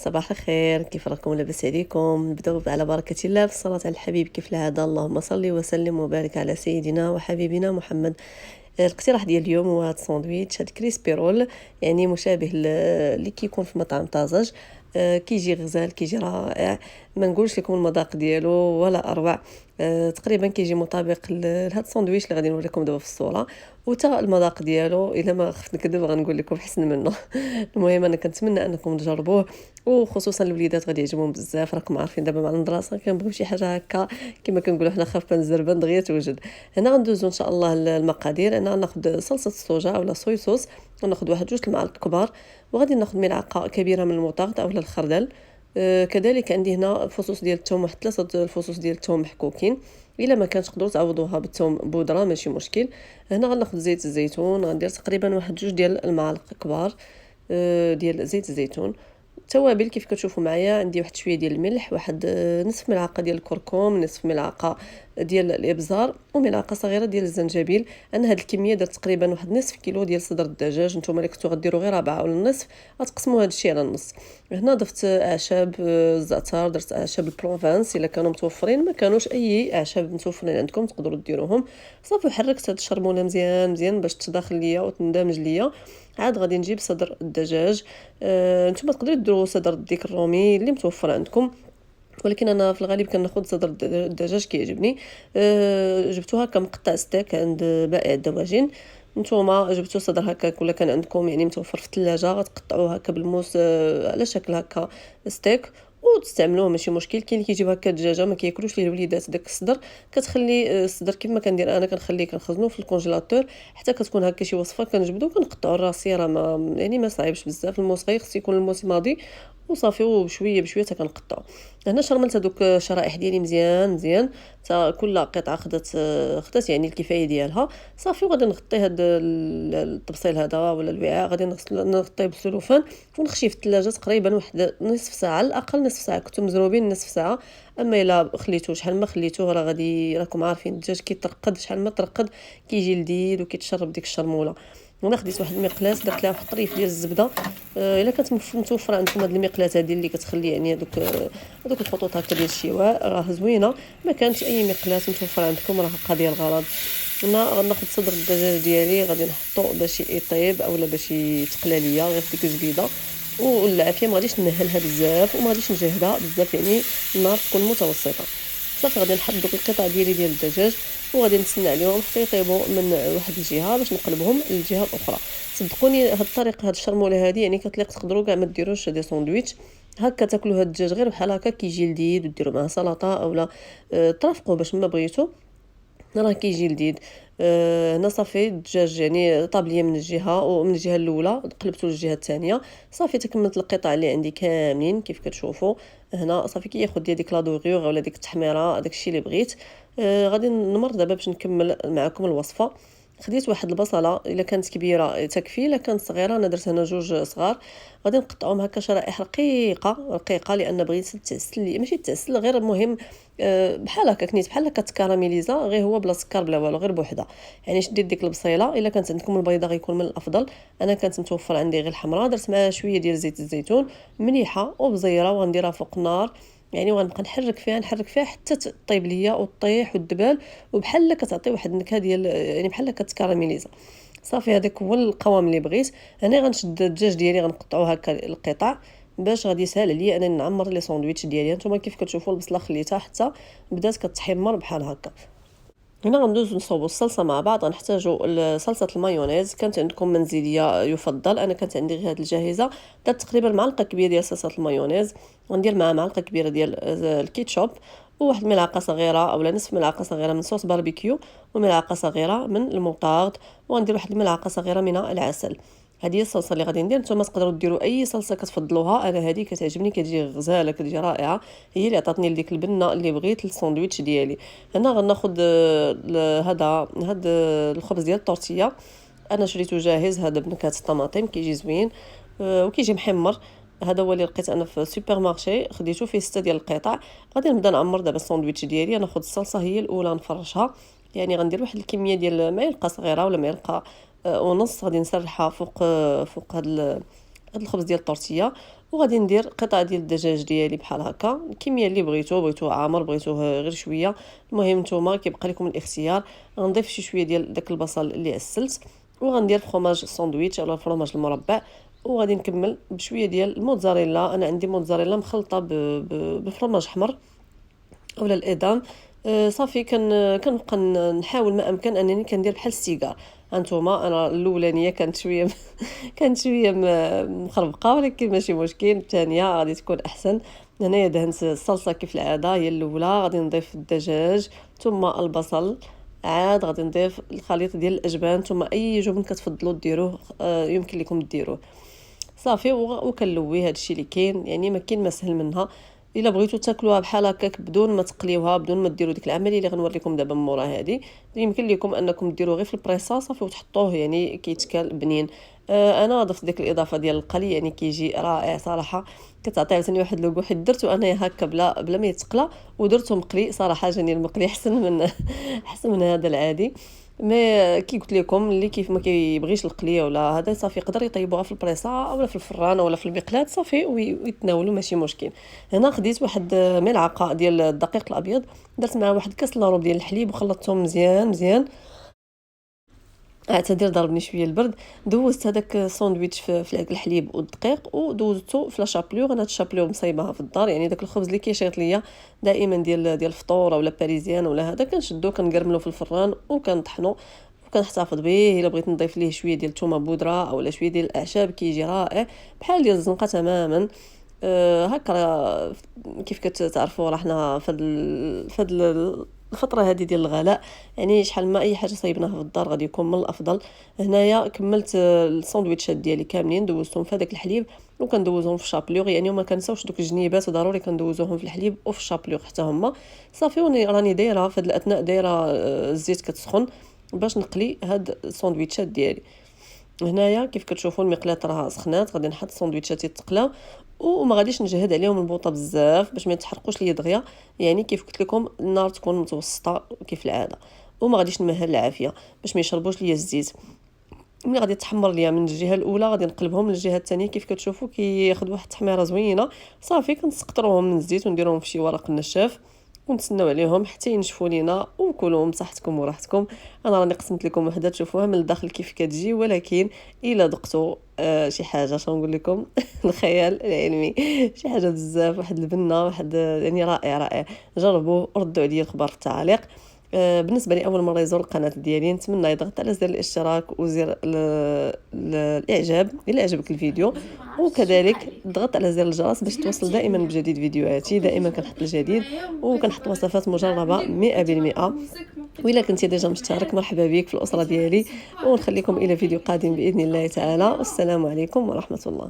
صباح الخير، كيف راكم؟ لاباس عليكم؟ نبداو على بركة الله في الصلاة على الحبيب كيف العادة. اللهم صل وسلم وبارك على سيدنا وحبيبنا محمد. الاقتراح ديال اليوم هو هاد الساندويتش، هاد كريسبي رول، يعني مشابه اللي كيكون في مطعم طازج. كيجي غزال، كيجي رائع، ما نقولش لكم المذاق ديالو ولا اروع. تقريبا كيجي مطابق لهاد الساندويتش اللي غادي نوريكم دابا في الصوره، وتا المذاق ديالو الا ما خفت نكذب غنقول لكم حسن منه. المهم انا كنتمنى انكم تجربوه، وخصوصا الوليدات غادي يعجبهم بزاف. راكم عارفين دابا مع المدرسه كنبغيو شي حاجه هكا كما كنقولوا حنا خفه نزربان دغيا توجد. هنا غندوزو ان شاء الله المقادير. انا غناخذ صلصه الصوجا اولا صويا صوص، وناخذ واحد 2 المعالق كبار، وغادي ناخذ ملعقه كبيره من المطارد اولا الخردل. كذلك عندي هنا فصوص ديال الثوم، واحد 3 الفصوص ديال الثوم محكوكين. الا ما كانش تقدروا تعوضوها بالثوم بودره ماشي مشكل. هنا غناخذ زيت الزيتون، غندير تقريبا واحد 2 المعالق كبار ديال زيت الزيتون. التوابل كيف كتشوفوا معايا، عندي واحد شويه ديال الملح، واحد نصف ملعقه ديال الكركم، نصف ملعقه ديال الابزار، وملعقه صغيره ديال الزنجبيل. انا هاد الكميه درت تقريبا واحد نصف كيلو ديال صدر الدجاج. نتوما اللي كنتو غديروا غير 4 ولا النصف غتقسموا هاد الشيء على النص. هنا ضفت اعشاب الزعتر، درت اعشاب البروفانس الا كانوا متوفرين، ما كانوش اي اعشاب متوفرين عندكم تقدروا ديروهم. صافي حركت هاد الشرمونه مزيان مزيان باش تداخل ليا وتندمج ليا. عاد غادي نجيب صدر الدجاج. نتوما تقدروا ديروا صدر الديك الرومي اللي متوفر عندكم، ولكن انا في الغالب كناخذ صدر الدجاج كيعجبني. جبتو هكا مقطع ستيك عند بائع الدواجن. نتوما جبتو صدر هكا ولا كان عندكم يعني متوفر في الثلاجه، غتقطعوه هكا بالموس على شكل هكا ستيك وتستعملوه ماشي مشكل. كاين اللي كيجيب هكا الدجاجه ما كياكلوش ليه الوليدات داك الصدر، كتخلي الصدر كيف ما كندير انا، كنخليه كنخزنوه في الكونجيلاتور حتى كتكون هكا شي وصفه كنجبدو كنقطعوا الراسيه. راه ما يعني ما صعيبش بزاف. الموس غير خص يكون الموس ماضي وصافي، وبشويه بشويه حتى كنقطعوا. هنا شرملت هذوك الشرائح ديالي مزيان مزيان حتى كل قطعه خدات يعني الكفايه ديالها. صافي وغادي نغطي هذا الطبسيل هذا ولا الوعاء، غادي نغطيه بالسلوفان ونخشيه في الثلاجه تقريبا واحد نصف ساعه على الاقل. نصف ساعه كنتو مزروبين نصف ساعه. اما الا خليتوه شحال ما خليتوه راه غادي، راكم عارفين الدجاج كيترقد، شحال ما ترقد كيجي لذيذ وكيتشرب ديك الشرموله. هنا خديت واحد المقلاص درت لها واحد الطريف ديال الزبده. الا كانت متوفره عندكم هاد المقلاص هذه اللي كتخلي يعني هذوك الخطوط هكا ديال الشواء راه زوينه. ما كانش اي مقلاص متوفر عندكم راه قضيه الغرض. هنا غناخذ صدر الدجاج ديالي غادي نحطو باش يطيب اولا باش يتقلى ليا غير في ديك الزبيده. والعافيه ما غاديش نهلها بزاف وما غاديش نجهدها بزاف، يعني النار تكون متوسطه. صافي غادي نحط دوك القطع ديالي ديال الدجاج وغادي نتسنى عليهم حتى يطيبوا من واحد الجهه باش نقلبهم للجهه الاخرى. صدقوني هاد الطريقه، هاد الشرموله هذه يعني كتليق تقدروا كاع ما ديروش دي ساندويتش هكا تاكلوا هاد الدجاج غير بحال هكا كيجي لذيذ، وديروا معاه سلطه اولا ترافقوا باش ما بغيتو راه كيجي لذيذ. هنا صافي الدجاج يعني طاب ليا من الجهه ومن الجهه الاولى قلبته للجهه الثانيه. صافي تكملت القطع اللي عندي كاملين كيف كتشوفوا. هنا صافي كياخذ ديك لا دوغيور ولا ديك التحميره داكشي اللي بغيت. غادي نمر دابا باش نكمل معكم الوصفه. خديت واحد البصله الا كانت كبيره تكفي، الا كانت صغيره انا درت هنا 2 صغار. غادي نقطعهم هكا شرائح رقيقه رقيقه لان بغيت تعسل لي ماشي تعسل غير المهم بحال هكا كنيت بحال هكا تكاراميليزا، غير هو بلا سكر بلا والو غير بوحده. يعني شديت ديك البصيله، الا كانت عندكم البيضه غيكون من الافضل. انا كانت متوفر عندي غير الحمراء، درت معها شويه ديال زيت الزيتون مليحه وبزيره وغنديرها فوق النار. يعني وغنبقى نحرك فيها حتى تطيب ليا وتطيح وتدبل وبحال كتعطي واحد النكهه ديال يعني بحال كتكاراميليزا. صافي هذاك هو القوام اللي بغيت. انا غنشد الدجاج ديالي غنقطعو هكا القطع باش غادي يسهل عليا انني نعمر لي ساندويتش ديالي. نتوما كيف كتشوفوا البصله خليتها حتى بدات كتحمر بحال هكا. هنا غندوز نصوبوا الصلصه مع بعض. غنحتاجوا صلصه المايونيز، كانت عندكم منزليه يفضل، انا كانت عندي غير هذه الجاهزه. درت تقريبا معلقه كبيره ديال صلصه المايونيز، غندير معها معلقه كبيره ديال الكيتشوب، وواحد ملعقه صغيره اولا نصف ملعقه صغيره من صوص باربيكيو، وملعقه صغيره من المطارد، وغندير واحد الملعقه صغيره من العسل. هذه هي الصلصه اللي غادي ندير. نتوما تقدروا ديروا اي صلصه كتفضلوها، انا هذه كتعجبني كتجي غزاله كتجي رائعه، هي اللي عطاتني ديك البنه اللي بغيت للساندويتش ديالي. هنا غناخذ هذا الخبز ديال الطورتيه. انا شريته جاهز هذا بنكهه الطماطم كيجي زوين وكيجي محمر. هذا هو اللي لقيت انا في السوبر مارشي، خديته فيه 6 ديال القطع. غادي نبدا نعمر دابا الساندويتش ديالي. ناخذ الصلصه هي الاولى نفرشها، يعني غندير واحد الكميه ديال معلقه صغيره ولا معلقه ونص، غادي نسرحها فوق هاد الخبز ديال الطورتيه. وغادي ندير قطع ديال الدجاج ديالي بحال هكا، الكميه اللي بغيتوه عامر بغيتوه غير شويه، المهم نتوما كيبقى لكم الاختيار. غنضيف شي شويه ديال داك البصل اللي عسلت، وغندير فرomاج ساندويتش اولا الفرomاج المربع، وغادي نكمل بشويه ديال الموتزاريلا. انا عندي موتزاريلا مخلطه بفرomاج حمر اولا الادام. صافي كنبقى نحاول ما امكن انني كندير بحال السيجار. هانتوما انا الاولانيه كانت شويه كانت شويه مخربقه، ولكن ماشي مشكل، الثانيه غادي تكون احسن. هنايا دهنت الصلصه كيف العاده هي الاولى، غادي نضيف الدجاج ثم البصل، عاد غادي نضيف الخليط ديال الاجبان ثم اي جبن كتفضلوا ديروه يمكن لكم ديروه. صافي وكنلوي هادشي اللي كاين، يعني ما كاين ما سهل منها. الا بغيتو تاكلوها بحال هكاك بدون ما تقليوها، بدون ما ديروا ديك العمليه اللي غنوريكم دابا من مورا هذه، يمكن لكم انكم ديروه غير في البريصه صافي وتحطوه يعني كيتكال بنين. انا ضفت ديك الاضافه ديال القلي، يعني كيجي رائع صراحه، كتعطي عاوتاني واحد لوغو. حيت درتو انايا هكا بلا ما يتقلى، ودرتو مقلي صراحه جاني المقلي احسن من احسن من هذا العادي. مي كي قلت لكم اللي كيف ما كيبغيش القليه ولا هذا صافي يقدر يطيبوها في البريصه اولا في الفران ولا في المقلاة صافي ويتناولوا ماشي مشكل. هنا خديت واحد ملعقه ديال الدقيق الابيض، درت معاه واحد كاس لاروب ديال الحليب وخلطتهم مزيان مزيان. اعتذر ضربني شويه البرد. دوزت هذاك الساندويتش في الحليب والدقيق ودوزته في لا شابلور. انا هاد الشابلور مصايبها في الدار، يعني داك الخبز اللي كيشيط ليا دائما ديال الفطور ولا باريزيان ولا هذا، كنشدو كنقرملو في الفران وكنطحنو وكنحتفظ به. الا بغيت نضيف ليه شويه ديال الثومه بودره اولا شويه ديال الاعشاب كيجي رائع بحال ديال الزنقه تماما. هكا كيف كتعرفوا راه حنا فهاد الفتره هذه ديال الغلاء، يعني شحال ما اي حاجه صايبناها في الدار غادي يكون من الافضل. هنايا كملت الساندويتشات ديالي كاملين، دوزتهم في هذاك الحليب وكندوزهم في الشابلور، يعني وما كنساوش دوك الجنيبات ضروري كندوزوهم في الحليب وفي الشابلور حتى هما. صافي راني دايره في هذا الاثناء دايره الزيت كتسخن باش نقلي هاد الساندويتشات ديالي. هنايا كيف كتشوفوا المقلاة راه سخنات، غادي نحط الساندويتشات يتقلاو وما غاديش نجهد عليهم البوطه بزاف باش ما يتحرقوش ليا دغيا. يعني كيف قلت لكم النار تكون متوسطه كيف العاده، وما غاديش نمهل العافيه باش ما يشربوش ليا الزيت. ملي غادي تحمر ليا من الجهه الاولى غادي نقلبهم للجهه الثانيه، كيف كتشوفوا كياخذ واحد التحميره زوينه. صافي كنسقطروهم من الزيت ونديروهم في شي ورق نشاف ونتسناو عليهم حتى ينشفوا لينا وكلوهم بصحتكم وراحتكم. انا راني قسمت لكم وحده تشوفوها من الداخل كيف كتجي، ولكن الا ذقتوا شي حاجه شنو نقول لكم الخيال العلمي، شي حاجه بزاف، واحد البنه، واحد يعني رائع رائع. جربوا ردوا عليا الخبر في التعليق. بالنسبه لي اول مره يزور القناه ديالي نتمنى يضغط على زر الاشتراك وزر الاعجاب الا عجبك الفيديو، وكذلك ضغط على زر الجرس باش توصل دائما بجديد فيديوهاتي. دائما كنحط الجديد وكنحط وصفات مجربه 100%. وإلا كنتي ديجا مشترك مرحبا بك في الاسره ديالي، ونخليكم الى فيديو قادم باذن الله تعالى. والسلام عليكم ورحمه الله.